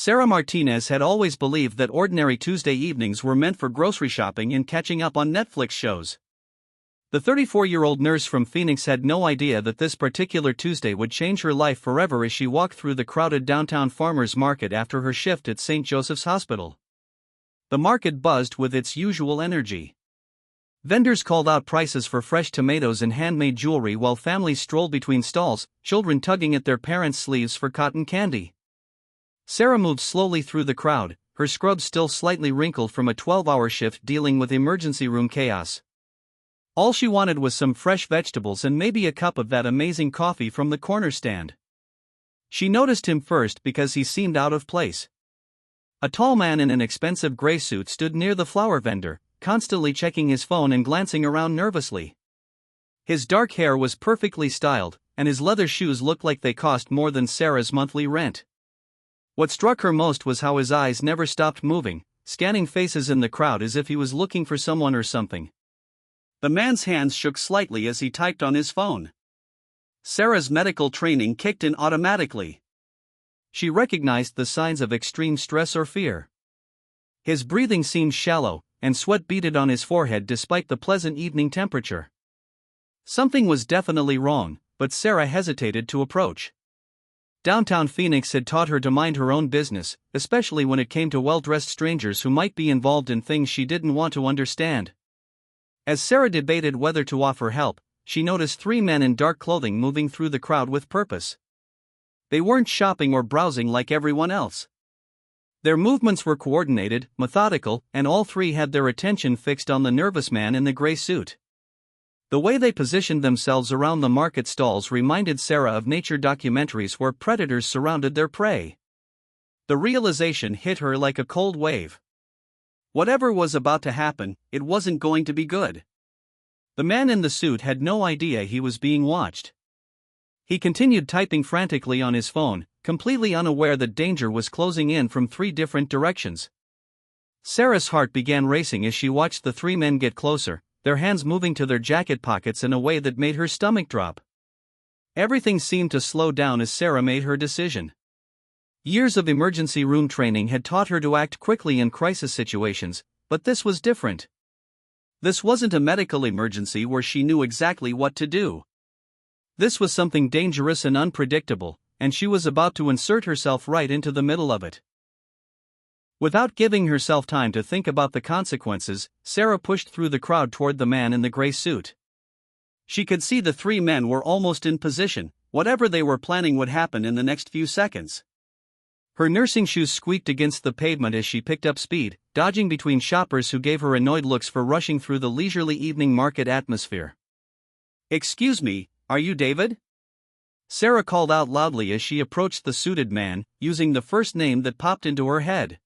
Sarah Martinez had always believed that ordinary Tuesday evenings were meant for grocery shopping and catching up on Netflix shows. The 34-year-old nurse from Phoenix had no idea that this particular Tuesday would change her life forever as she walked through the crowded downtown farmers market after her shift at St. Joseph's Hospital. The market buzzed with its usual energy. Vendors called out prices for fresh tomatoes and handmade jewelry while families strolled between stalls, children tugging at their parents' sleeves for cotton candy. Sarah moved slowly through the crowd, her scrubs still slightly wrinkled from a 12-hour shift dealing with emergency room chaos. All she wanted was some fresh vegetables and maybe a cup of that amazing coffee from the corner stand. She noticed him first because he seemed out of place. A tall man in an expensive gray suit stood near the flower vendor, constantly checking his phone and glancing around nervously. His dark hair was perfectly styled, and his leather shoes looked like they cost more than Sarah's monthly rent. What struck her most was how his eyes never stopped moving, scanning faces in the crowd as if he was looking for someone or something. The man's hands shook slightly as he typed on his phone. Sarah's medical training kicked in automatically. She recognized the signs of extreme stress or fear. His breathing seemed shallow, and sweat beaded on his forehead despite the pleasant evening temperature. Something was definitely wrong, but Sarah hesitated to approach. Downtown Phoenix had taught her to mind her own business, especially when it came to well-dressed strangers who might be involved in things she didn't want to understand. As Sarah debated whether to offer help, she noticed three men in dark clothing moving through the crowd with purpose. They weren't shopping or browsing like everyone else. Their movements were coordinated, methodical, and all three had their attention fixed on the nervous man in the gray suit. The way they positioned themselves around the market stalls reminded Sarah of nature documentaries where predators surrounded their prey. The realization hit her like a cold wave. Whatever was about to happen, it wasn't going to be good. The man in the suit had no idea he was being watched. He continued typing frantically on his phone, completely unaware that danger was closing in from three different directions. Sarah's heart began racing as she watched the three men get closer, their hands moving to their jacket pockets in a way that made her stomach drop. Everything seemed to slow down as Sarah made her decision. Years of emergency room training had taught her to act quickly in crisis situations, but this was different. This wasn't a medical emergency where she knew exactly what to do. This was something dangerous and unpredictable, and she was about to insert herself right into the middle of it. Without giving herself time to think about the consequences, Sarah pushed through the crowd toward the man in the gray suit. She could see the three men were almost in position, whatever they were planning would happen in the next few seconds. Her nursing shoes squeaked against the pavement as she picked up speed, dodging between shoppers who gave her annoyed looks for rushing through the leisurely evening market atmosphere. "Excuse me, are you David?" Sarah called out loudly as she approached the suited man, using the first name that popped into her head.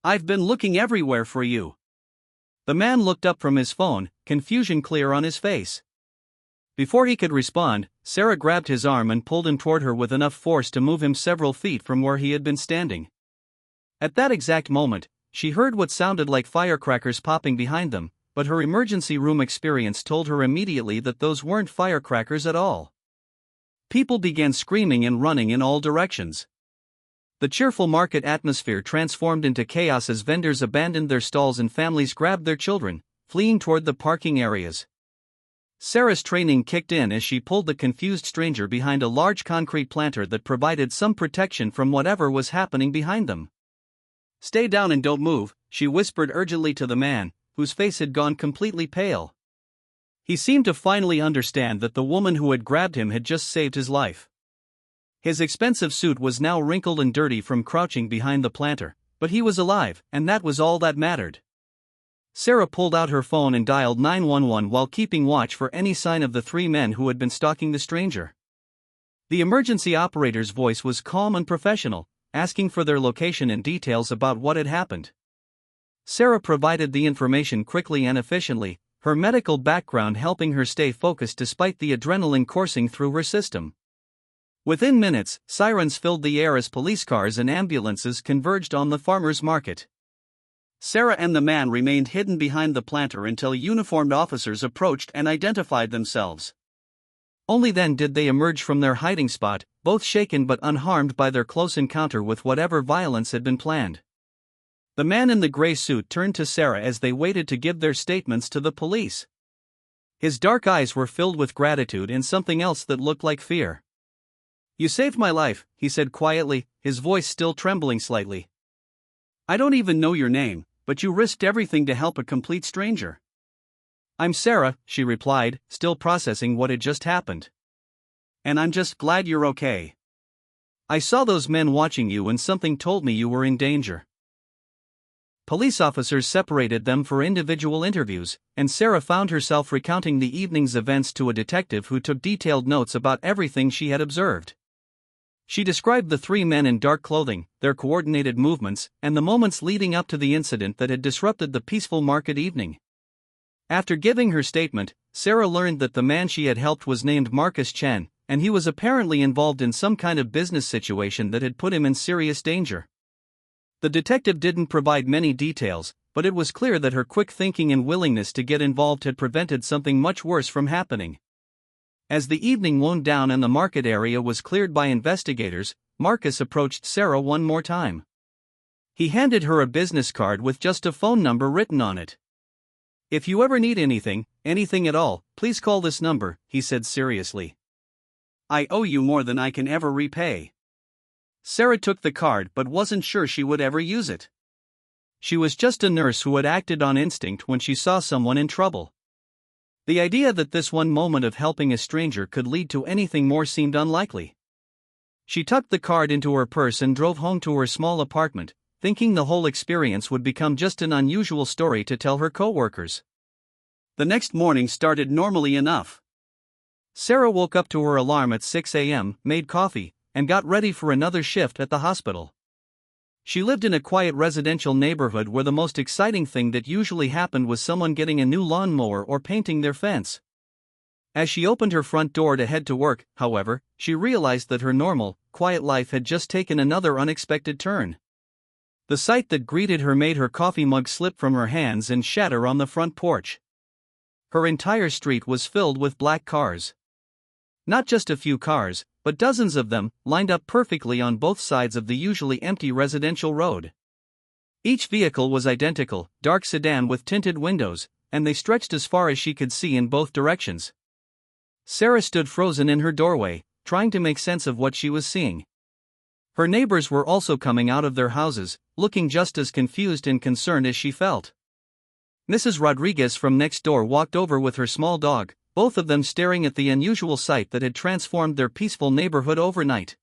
"I've been looking everywhere for you." The man looked up from his phone, confusion clear on his face. Before he could respond, Sarah grabbed his arm and pulled him toward her with enough force to move him several feet from where he had been standing. At that exact moment, she heard what sounded like firecrackers popping behind them, but her emergency room experience told her immediately that those weren't firecrackers at all. People began screaming and running in all directions. The cheerful market atmosphere transformed into chaos as vendors abandoned their stalls and families grabbed their children, fleeing toward the parking areas. Sarah's training kicked in as she pulled the confused stranger behind a large concrete planter that provided some protection from whatever was happening behind them. "Stay down and don't move," she whispered urgently to the man, whose face had gone completely pale. He seemed to finally understand that the woman who had grabbed him had just saved his life. His expensive suit was now wrinkled and dirty from crouching behind the planter, but he was alive, and that was all that mattered. Sarah pulled out her phone and dialed 911 while keeping watch for any sign of the three men who had been stalking the stranger. The emergency operator's voice was calm and professional, asking for their location and details about what had happened. Sarah provided the information quickly and efficiently, her medical background helping her stay focused despite the adrenaline coursing through her system. Within minutes, sirens filled the air as police cars and ambulances converged on the farmers' market. Sarah and the man remained hidden behind the planter until uniformed officers approached and identified themselves. Only then did they emerge from their hiding spot, both shaken but unharmed by their close encounter with whatever violence had been planned. The man in the gray suit turned to Sarah as they waited to give their statements to the police. His dark eyes were filled with gratitude and something else that looked like fear. "You saved my life," he said quietly, his voice still trembling slightly. "I don't even know your name, but you risked everything to help a complete stranger." "I'm Sarah," she replied, still processing what had just happened. "And I'm just glad you're okay. I saw those men watching you and something told me you were in danger." Police officers separated them for individual interviews, and Sarah found herself recounting the evening's events to a detective who took detailed notes about everything she had observed. She described the three men in dark clothing, their coordinated movements, and the moments leading up to the incident that had disrupted the peaceful market evening. After giving her statement, Sarah learned that the man she had helped was named Marcus Chen, and he was apparently involved in some kind of business situation that had put him in serious danger. The detective didn't provide many details, but it was clear that her quick thinking and willingness to get involved had prevented something much worse from happening. As the evening wound down and the market area was cleared by investigators, Marcus approached Sarah one more time. He handed her a business card with just a phone number written on it. "If you ever need anything at all, please call this number," he said seriously. "I owe you more than I can ever repay." Sarah took the card but wasn't sure she would ever use it. She was just a nurse who had acted on instinct when she saw someone in trouble. The idea that this one moment of helping a stranger could lead to anything more seemed unlikely. She tucked the card into her purse and drove home to her small apartment, thinking the whole experience would become just an unusual story to tell her coworkers. The next morning started normally enough. Sarah woke up to her alarm at 6 a.m., made coffee, and got ready for another shift at the hospital. She lived in a quiet residential neighborhood where the most exciting thing that usually happened was someone getting a new lawnmower or painting their fence. As she opened her front door to head to work, however, she realized that her normal, quiet life had just taken another unexpected turn. The sight that greeted her made her coffee mug slip from her hands and shatter on the front porch. Her entire street was filled with black cars. Not just a few cars, but dozens of them, lined up perfectly on both sides of the usually empty residential road. Each vehicle was identical, dark sedan with tinted windows, and they stretched as far as she could see in both directions. Sarah stood frozen in her doorway, trying to make sense of what she was seeing. Her neighbors were also coming out of their houses, looking just as confused and concerned as she felt. Mrs. Rodriguez from next door walked over with her small dog, both of them staring at the unusual sight that had transformed their peaceful neighborhood overnight.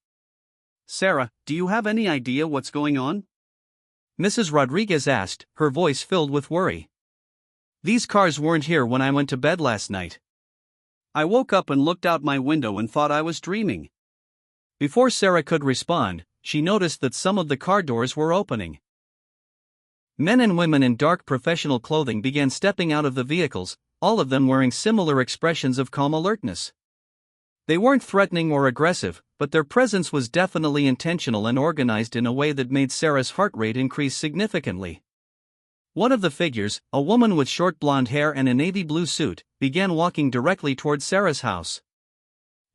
"Sarah, do you have any idea what's going on?" Mrs. Rodriguez asked, her voice filled with worry. "These cars weren't here when I went to bed last night. I woke up and looked out my window and thought I was dreaming." Before Sarah could respond, she noticed that some of the car doors were opening. Men and women in dark professional clothing began stepping out of the vehicles, all of them wearing similar expressions of calm alertness. They weren't threatening or aggressive, but their presence was definitely intentional and organized in a way that made Sarah's heart rate increase significantly. One of the figures, a woman with short blonde hair and a navy blue suit, began walking directly toward Sarah's house.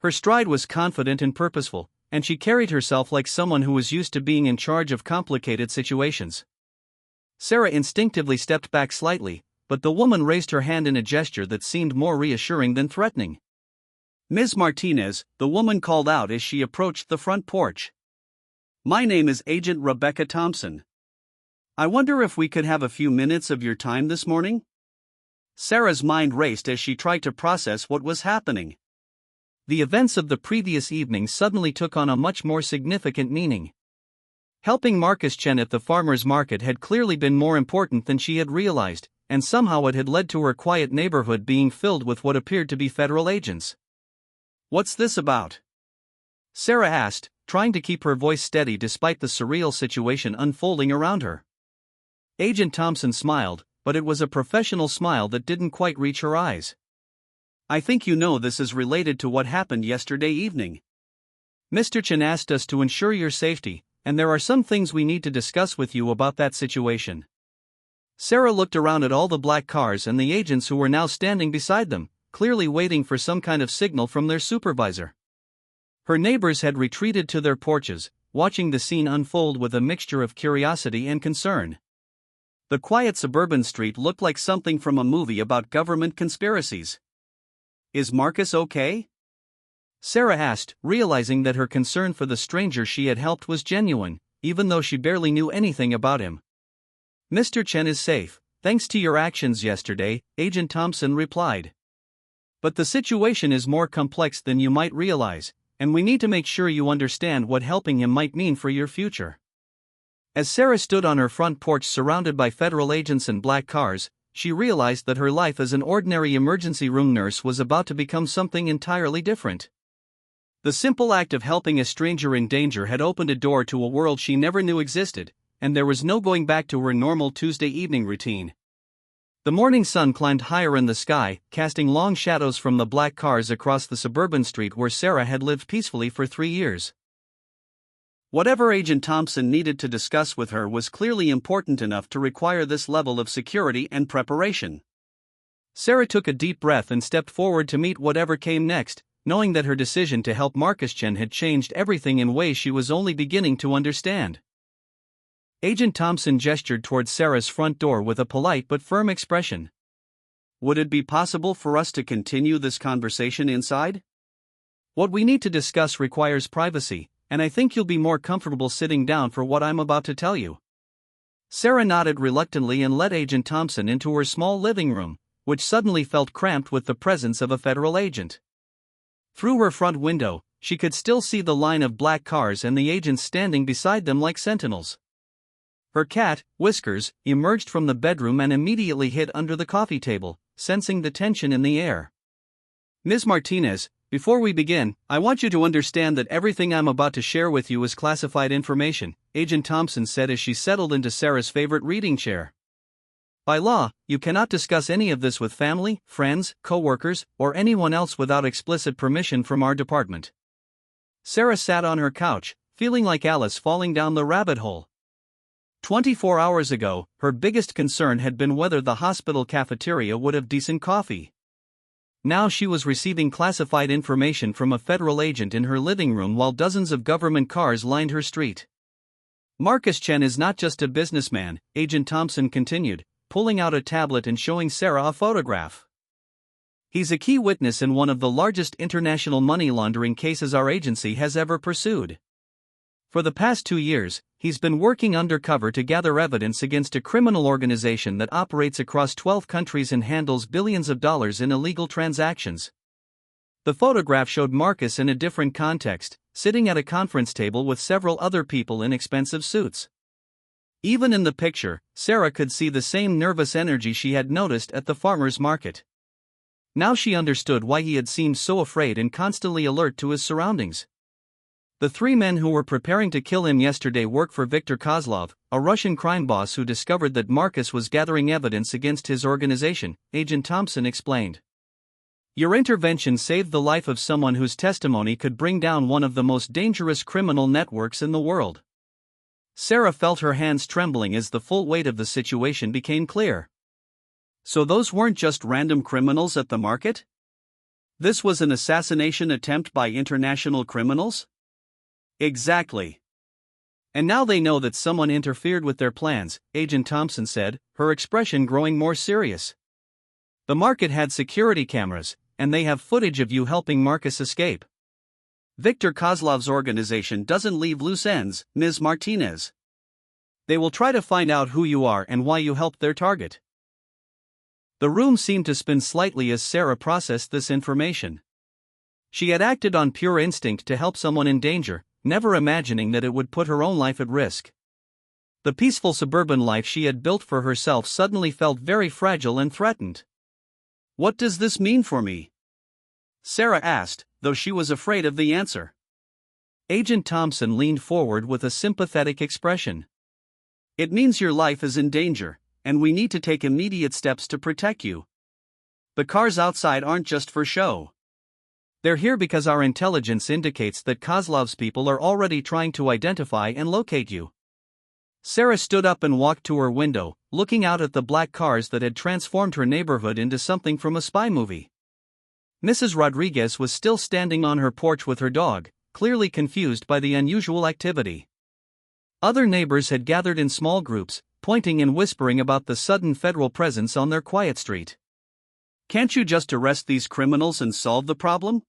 Her stride was confident and purposeful, and she carried herself like someone who was used to being in charge of complicated situations. Sarah instinctively stepped back slightly, but the woman raised her hand in a gesture that seemed more reassuring than threatening. "Ms. Martinez," the woman called out as she approached the front porch. "My name is Agent Rebecca Thompson. I wonder if we could have a few minutes of your time this morning?" Sarah's mind raced as she tried to process what was happening. The events of the previous evening suddenly took on a much more significant meaning. Helping Marcus Chen at the farmer's market had clearly been more important than she had realized, and somehow it had led to her quiet neighborhood being filled with what appeared to be federal agents. "What's this about?" Sarah asked, trying to keep her voice steady despite the surreal situation unfolding around her. Agent Thompson smiled, but it was a professional smile that didn't quite reach her eyes. "I think you know this is related to what happened yesterday evening. Mr. Chen asked us to ensure your safety, and there are some things we need to discuss with you about that situation." Sarah looked around at all the black cars and the agents who were now standing beside them, clearly waiting for some kind of signal from their supervisor. Her neighbors had retreated to their porches, watching the scene unfold with a mixture of curiosity and concern. The quiet suburban street looked like something from a movie about government conspiracies. "Is Marcus okay?" Sarah asked, realizing that her concern for the stranger she had helped was genuine, even though she barely knew anything about him. "Mr. Chen is safe, thanks to your actions yesterday," Agent Thompson replied. "But the situation is more complex than you might realize, and we need to make sure you understand what helping him might mean for your future." As Sarah stood on her front porch surrounded by federal agents and black cars, she realized that her life as an ordinary emergency room nurse was about to become something entirely different. The simple act of helping a stranger in danger had opened a door to a world she never knew existed, and there was no going back to her normal Tuesday evening routine. The morning sun climbed higher in the sky, casting long shadows from the black cars across the suburban street where Sarah had lived peacefully for 3 years. Whatever Agent Thompson needed to discuss with her was clearly important enough to require this level of security and preparation. Sarah took a deep breath and stepped forward to meet whatever came next, knowing that her decision to help Marcus Chen had changed everything in ways she was only beginning to understand. Agent Thompson gestured towards Sarah's front door with a polite but firm expression. "Would it be possible for us to continue this conversation inside? What we need to discuss requires privacy, and I think you'll be more comfortable sitting down for what I'm about to tell you." Sarah nodded reluctantly and led Agent Thompson into her small living room, which suddenly felt cramped with the presence of a federal agent. Through her front window, she could still see the line of black cars and the agents standing beside them like sentinels. Her cat, Whiskers, emerged from the bedroom and immediately hid under the coffee table, sensing the tension in the air. "Ms. Martinez, before we begin, I want you to understand that everything I'm about to share with you is classified information," Agent Thompson said as she settled into Sarah's favorite reading chair. "By law, you cannot discuss any of this with family, friends, co-workers, or anyone else without explicit permission from our department." Sarah sat on her couch, feeling like Alice falling down the rabbit hole. 24 hours ago, her biggest concern had been whether the hospital cafeteria would have decent coffee. Now she was receiving classified information from a federal agent in her living room while dozens of government cars lined her street. "Marcus Chen is not just a businessman," Agent Thompson continued, pulling out a tablet and showing Sarah a photograph. "He's a key witness in one of the largest international money laundering cases our agency has ever pursued. For the past 2 years, he's been working undercover to gather evidence against a criminal organization that operates across 12 countries and handles billions of dollars in illegal transactions." The photograph showed Marcus in a different context, sitting at a conference table with several other people in expensive suits. Even in the picture, Sarah could see the same nervous energy she had noticed at the farmer's market. Now she understood why he had seemed so afraid and constantly alert to his surroundings. The 3 men who were preparing to kill him yesterday work for Viktor Kozlov, a Russian crime boss who discovered that Marcus was gathering evidence against his organization, Agent Thompson explained. "Your intervention saved the life of someone whose testimony could bring down one of the most dangerous criminal networks in the world." Sarah felt her hands trembling as the full weight of the situation became clear. So those weren't just random criminals at the market? This was an assassination attempt by international criminals? Exactly. "And now they know that someone interfered with their plans," Agent Thompson said, her expression growing more serious. "The market had security cameras, and they have footage of you helping Marcus escape. Viktor Kozlov's organization doesn't leave loose ends, Ms. Martinez. They will try to find out who you are and why you helped their target." The room seemed to spin slightly as Sarah processed this information. She had acted on pure instinct to help someone in danger, never imagining that it would put her own life at risk. The peaceful suburban life she had built for herself suddenly felt very fragile and threatened. "What does this mean for me?" Sarah asked, though she was afraid of the answer. Agent Thompson leaned forward with a sympathetic expression. "It means your life is in danger, and we need to take immediate steps to protect you. The cars outside aren't just for show. They're here because our intelligence indicates that Kozlov's people are already trying to identify and locate you." Sarah stood up and walked to her window, looking out at the black cars that had transformed her neighborhood into something from a spy movie. Mrs. Rodriguez was still standing on her porch with her dog, clearly confused by the unusual activity. Other neighbors had gathered in small groups, pointing and whispering about the sudden federal presence on their quiet street. "Can't you just arrest these criminals and solve the problem?"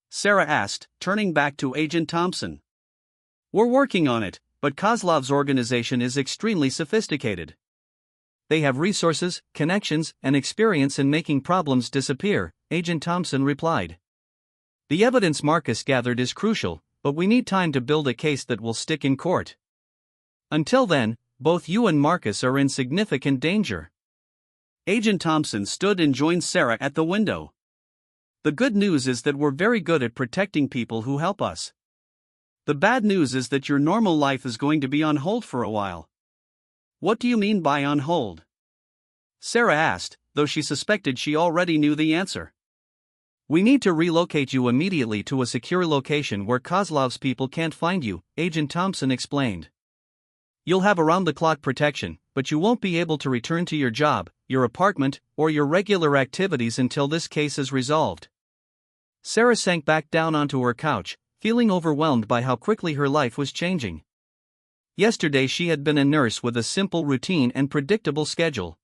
Sarah asked, turning back to Agent Thompson. "We're working on it, but Kozlov's organization is extremely sophisticated. They have resources, connections, and experience in making problems disappear," Agent Thompson replied. "The evidence Marcus gathered is crucial, but we need time to build a case that will stick in court. Until then, both you and Marcus are in significant danger." Agent Thompson stood and joined Sarah at the window. "The good news is that we're very good at protecting people who help us. The bad news is that your normal life is going to be on hold for a while." "What do you mean by on hold?" Sarah asked, though she suspected she already knew the answer. "We need to relocate you immediately to a secure location where Kozlov's people can't find you," Agent Thompson explained. "You'll have around-the-clock protection, but you won't be able to return to your job, your apartment, or your regular activities until this case is resolved." Sarah sank back down onto her couch, feeling overwhelmed by how quickly her life was changing. Yesterday she had been a nurse with a simple routine and predictable schedule.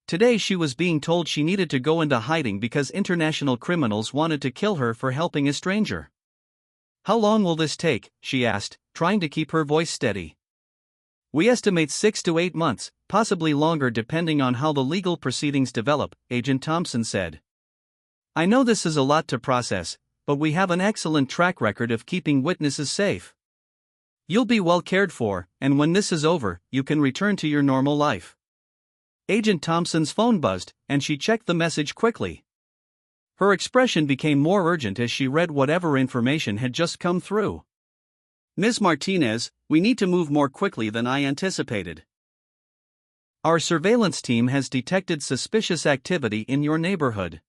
Today she was being told she needed to go into hiding because international criminals wanted to kill her for helping a stranger. "How long will this take?" she asked, trying to keep her voice steady. "We estimate 6 to 8 months, possibly longer depending on how the legal proceedings develop," Agent Thompson said. "I know this is a lot to process, but we have an excellent track record of keeping witnesses safe. You'll be well cared for, and when this is over, you can return to your normal life." Agent Thompson's phone buzzed, and she checked the message quickly. Her expression became more urgent as she read whatever information had just come through. "Ms. Martinez, we need to move more quickly than I anticipated. Our surveillance team has detected suspicious activity in your neighborhood.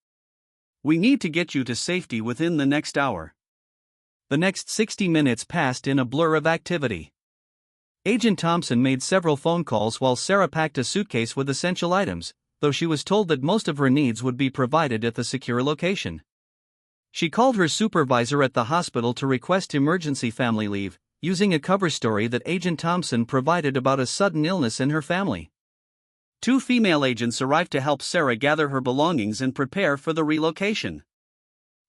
We need to get you to safety within the next hour." The next 60 minutes passed in a blur of activity. Agent Thompson made several phone calls while Sarah packed a suitcase with essential items, though she was told that most of her needs would be provided at the secure location. She called her supervisor at the hospital to request emergency family leave, using a cover story that Agent Thompson provided about a sudden illness in her family. 2 female agents arrived to help Sarah gather her belongings and prepare for the relocation.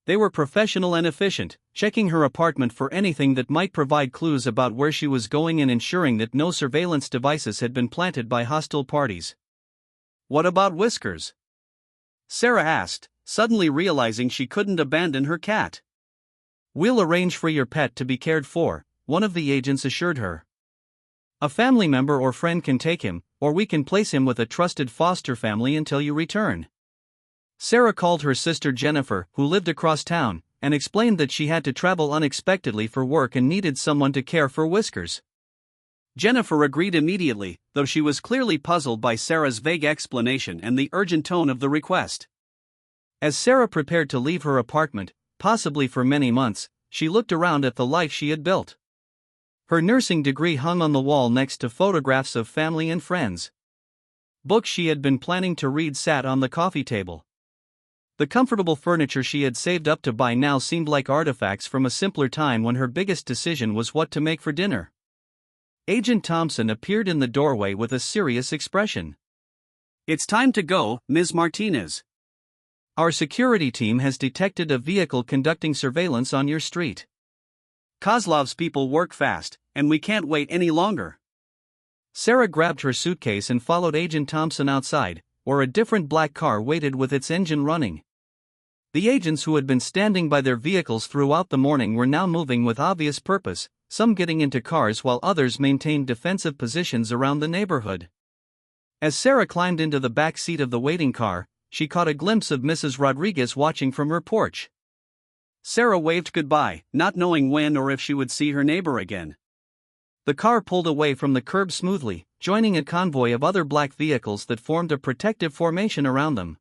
They were professional and efficient, checking her apartment for anything that might provide clues about where she was going and ensuring that no surveillance devices had been planted by hostile parties. "What about Whiskers?" Sarah asked, suddenly realizing she couldn't abandon her cat. "We'll arrange for your pet to be cared for," one of the agents assured her. "A family member or friend can take him, or we can place him with a trusted foster family until you return." Sarah called her sister Jennifer, who lived across town, and explained that she had to travel unexpectedly for work and needed someone to care for Whiskers. Jennifer agreed immediately, though she was clearly puzzled by Sarah's vague explanation and the urgent tone of the request. As Sarah prepared to leave her apartment, possibly for many months, she looked around at the life she had built. Her nursing degree hung on the wall next to photographs of family and friends. Books she had been planning to read sat on the coffee table. The comfortable furniture she had saved up to buy now seemed like artifacts from a simpler time when her biggest decision was what to make for dinner. Agent Thompson appeared in the doorway with a serious expression. "It's time to go, Ms. Martinez. Our security team has detected a vehicle conducting surveillance on your street. Kozlov's people work fast, and we can't wait any longer." Sarah grabbed her suitcase and followed Agent Thompson outside, where a different black car waited with its engine running. The agents who had been standing by their vehicles throughout the morning were now moving with obvious purpose, some getting into cars while others maintained defensive positions around the neighborhood. As Sarah climbed into the back seat of the waiting car, she caught a glimpse of Mrs. Rodriguez watching from her porch. Sarah waved goodbye, not knowing when or if she would see her neighbor again. The car pulled away from the curb smoothly, joining a convoy of other black vehicles that formed a protective formation around them.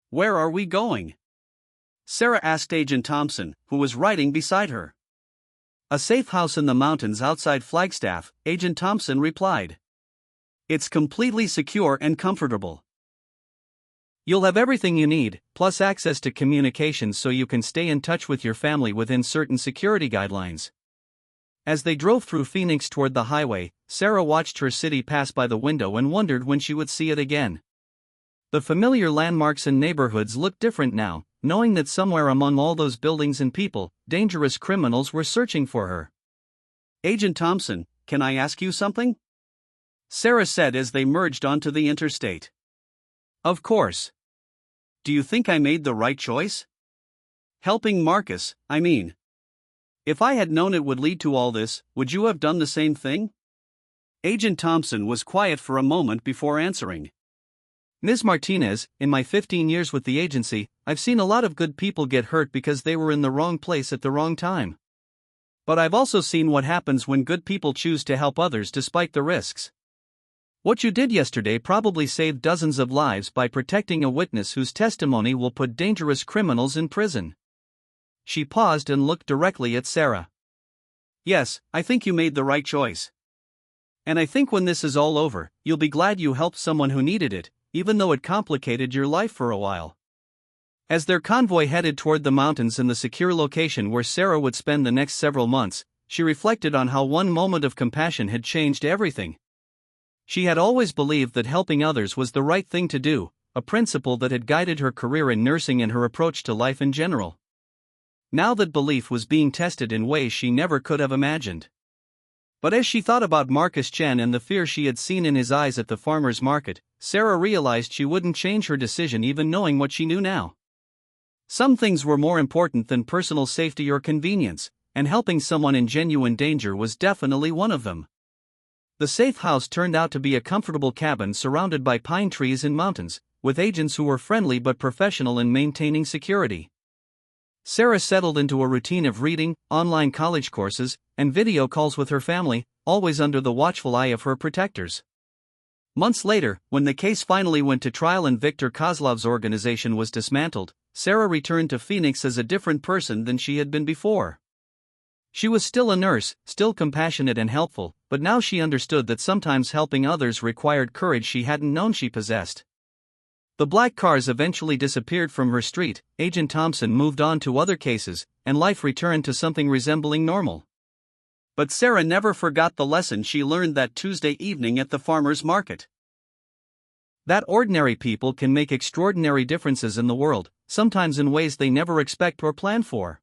"Where are we going?" Sarah asked Agent Thompson, who was riding beside her. "A safe house in the mountains outside Flagstaff," Agent Thompson replied. "It's completely secure and comfortable." You'll have everything you need, plus access to communications so you can stay in touch with your family within certain security guidelines. As they drove through Phoenix toward the highway, Sarah watched her city pass by the window and wondered when she would see it again. The familiar landmarks and neighborhoods looked different now, knowing that somewhere among all those buildings and people, dangerous criminals were searching for her. "Agent Thompson, can I ask you something?" Sarah said as they merged onto the interstate. "Of course. Do you think I made the right choice? Helping Marcus, I mean. If I had known it would lead to all this, would you have done the same thing?" Agent Thompson was quiet for a moment before answering. "Ms. Martinez, in my 15 years with the agency, I've seen a lot of good people get hurt because they were in the wrong place at the wrong time. But I've also seen what happens when good people choose to help others despite the risks. What you did yesterday probably saved dozens of lives by protecting a witness whose testimony will put dangerous criminals in prison." She paused and looked directly at Sarah. "Yes, I think you made the right choice. And I think when this is all over, you'll be glad you helped someone who needed it, even though it complicated your life for a while." As their convoy headed toward the mountains and the secure location where Sarah would spend the next several months, she reflected on how one moment of compassion had changed everything. She had always believed that helping others was the right thing to do, a principle that had guided her career in nursing and her approach to life in general. Now that belief was being tested in ways she never could have imagined. But as she thought about Marcus Chen and the fear she had seen in his eyes at the farmer's market, Sarah realized she wouldn't change her decision even knowing what she knew now. Some things were more important than personal safety or convenience, and helping someone in genuine danger was definitely one of them. The safe house turned out to be a comfortable cabin surrounded by pine trees and mountains, with agents who were friendly but professional in maintaining security. Sarah settled into a routine of reading, online college courses, and video calls with her family, always under the watchful eye of her protectors. Months later, when the case finally went to trial and Viktor Kozlov's organization was dismantled, Sarah returned to Phoenix as a different person than she had been before. She was still a nurse, still compassionate and helpful, but now she understood that sometimes helping others required courage she hadn't known she possessed. The black cars eventually disappeared from her street, Agent Thompson moved on to other cases, and life returned to something resembling normal. But Sarah never forgot the lesson she learned that Tuesday evening at the farmer's market. That ordinary people can make extraordinary differences in the world, sometimes in ways they never expect or plan for.